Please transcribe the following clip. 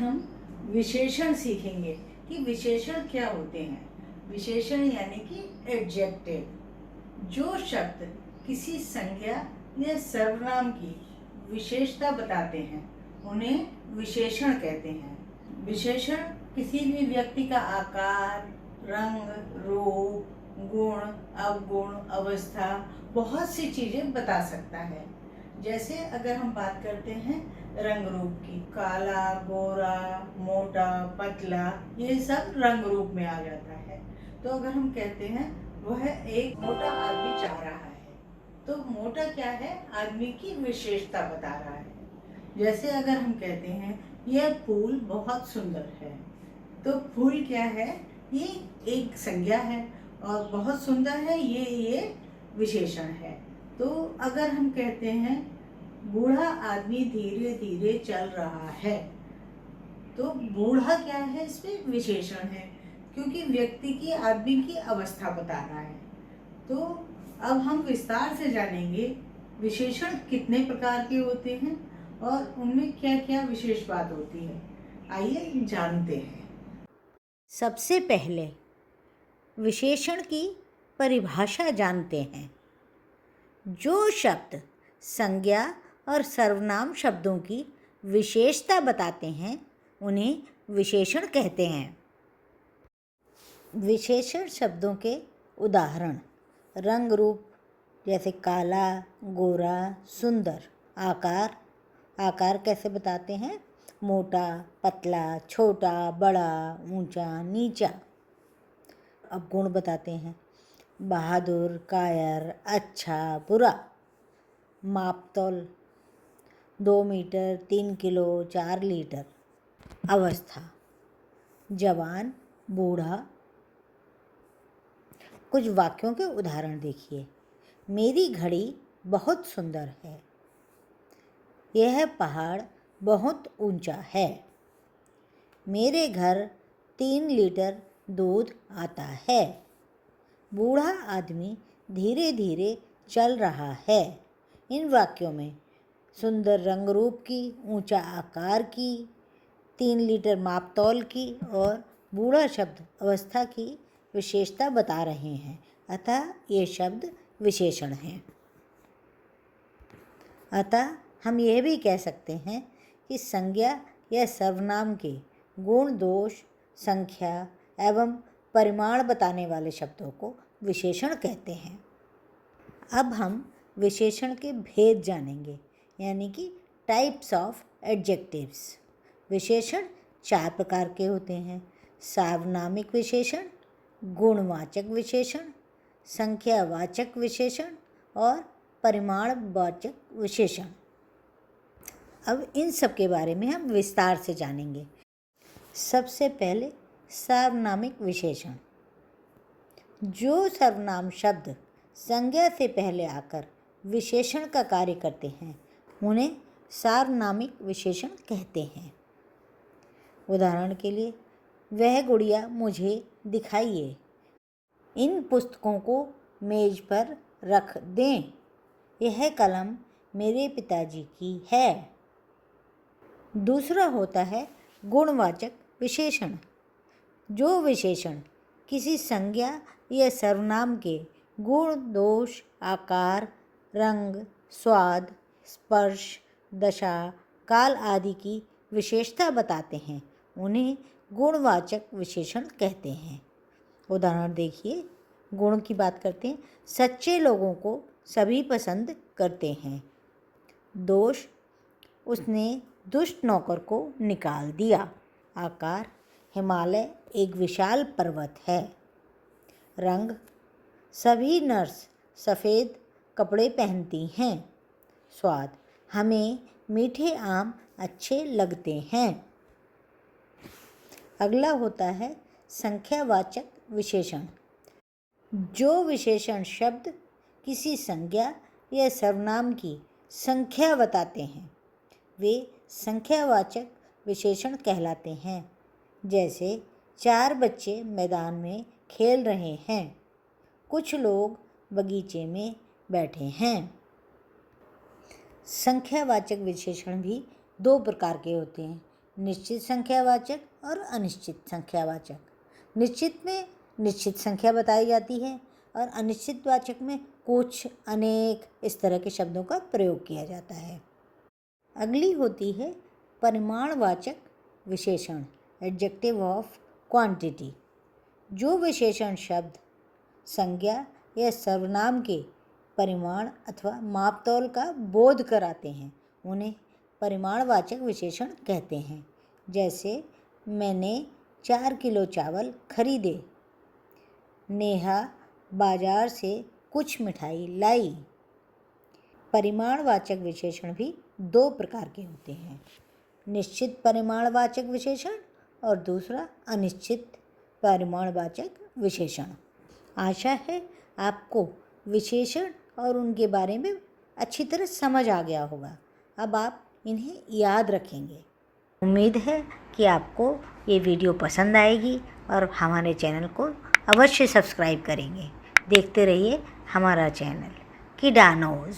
हम विशेषण सीखेंगे कि विशेषण क्या होते हैं। विशेषण यानी कि एडजेक्टिव। जो शब्द किसी संज्ञा या सर्वनाम की विशेषता बताते हैं उन्हें विशेषण कहते हैं। विशेषण किसी भी व्यक्ति का आकार, रंग, रूप, गुण, अवगुण, अवस्था, बहुत सी चीजें बता सकता है। जैसे अगर हम बात करते हैं रंग रूप की, काला, गोरा, मोटा, पतला, ये सब रंग रूप में आ जाता है। तो अगर हम कहते हैं वह एक मोटा आदमी चाह रहा है, तो मोटा क्या है? आदमी की विशेषता बता रहा है। जैसे अगर हम कहते हैं यह फूल बहुत सुंदर है, तो फूल क्या है? ये एक संज्ञा है, और बहुत सुंदर है ये विशेषण है। तो अगर हम कहते हैं बूढ़ा आदमी धीरे धीरे चल रहा है, तो बूढ़ा क्या है? इसमें विशेषण है, क्योंकि व्यक्ति की, आदमी की अवस्था बता रहा है। तो अब हम विस्तार से जानेंगे विशेषण कितने प्रकार के होते हैं और उनमें क्या क्या विशेष बात होती है। आइए जानते हैं। सबसे पहले विशेषण की परिभाषा जानते हैं। जो शब्द संज्ञा और सर्वनाम शब्दों की विशेषता बताते हैं उन्हें विशेषण कहते हैं। विशेषण शब्दों के उदाहरण: रंग रूप, जैसे काला, गोरा, सुंदर। आकार, आकार कैसे बताते हैं? मोटा, पतला, छोटा, बड़ा, ऊंचा, नीचा। अब गुण बताते हैं: बहादुर, कायर, अच्छा, बुरा। मापतौल: 2 मीटर, 3 किलो, 4 लीटर। अवस्था: जवान, बूढ़ा। कुछ वाक्यों के उदाहरण देखिए। मेरी घड़ी बहुत सुंदर है। यह पहाड़ बहुत ऊंचा है। मेरे घर 3 लीटर दूध आता है। बूढ़ा आदमी धीरे धीरे चल रहा है। इन वाक्यों में सुंदर रंग रूप की, ऊंचा आकार की, 3 लीटर मापतौल की और बूढ़ा शब्द अवस्था की विशेषता बता रहे हैं, अतः ये शब्द विशेषण हैं। अतः हम यह भी कह सकते हैं कि संज्ञा या सर्वनाम के गुण, दोष, संख्या एवं परिमाण बताने वाले शब्दों को विशेषण कहते हैं। अब हम विशेषण के भेद जानेंगे, यानी कि टाइप्स ऑफ एडजेक्टिव्स। विशेषण 4 प्रकार के होते हैं: सार्वनामिक विशेषण, गुणवाचक विशेषण, संख्यावाचक विशेषण और परिमाणवाचक विशेषण। अब इन सब के बारे में हम विस्तार से जानेंगे। सबसे पहले सार्वनामिक विशेषण। जो सर्वनाम शब्द संज्ञा से पहले आकर विशेषण का कार्य करते हैं उन्हें सार्वनामिक विशेषण कहते हैं। उदाहरण के लिए, वह गुड़िया मुझे दिखाइए। इन पुस्तकों को मेज पर रख दें। यह कलम मेरे पिताजी की है। दूसरा होता है गुणवाचक विशेषण। जो विशेषण किसी संज्ञा या सर्वनाम के गुण, दोष, आकार, रंग, स्वाद, स्पर्श, दशा, काल आदि की विशेषता बताते हैं उन्हें गुणवाचक विशेषण कहते हैं। उदाहरण देखिए, गुण की बात करते हैं। सच्चे लोगों को सभी पसंद करते हैं। दोष: उसने दुष्ट नौकर को निकाल दिया। आकार: हिमालय एक विशाल पर्वत है। रंग: सभी नर्स सफ़ेद कपड़े पहनती हैं। स्वाद: हमें मीठे आम अच्छे लगते हैं। अगला होता है संख्यावाचक विशेषण। जो विशेषण शब्द किसी संज्ञा या सर्वनाम की संख्या बताते हैं वे संख्यावाचक विशेषण कहलाते हैं। जैसे 4 बच्चे मैदान में खेल रहे हैं। कुछ लोग बगीचे में बैठे हैं। संख्यावाचक विशेषण भी 2 प्रकार के होते हैं। निश्चित संख्यावाचक और अनिश्चित संख्यावाचक। निश्चित में निश्चित संख्या बताई जाती है और अनिश्चित वाचक में कुछ, अनेक इस तरह के शब्दों का प्रयोग किया जाता है। अगली होती है परिमाणवाचक विशेषण, एडजेक्टिव ऑफ क्वांटिटी। जो विशेषण शब्द संज्ञा या सर्वनाम के परिमाण अथवा मापतौल का बोध कराते हैं उन्हें परिमाणवाचक विशेषण कहते हैं। जैसे मैंने 4 किलो चावल खरीदे, नेहा बाजार से कुछ मिठाई लाई। परिमाणवाचक विशेषण भी 2 प्रकार के होते हैं, निश्चित परिमाणवाचक विशेषण और दूसरा अनिश्चित परिमाणवाचक विशेषण। आशा है आपको विशेषण और उनके बारे में अच्छी तरह समझ आ गया होगा। अब आप इन्हें याद रखेंगे। उम्मीद है कि आपको ये वीडियो पसंद आएगी और हमारे चैनल को अवश्य सब्सक्राइब करेंगे। देखते रहिए हमारा चैनल किडानोज़।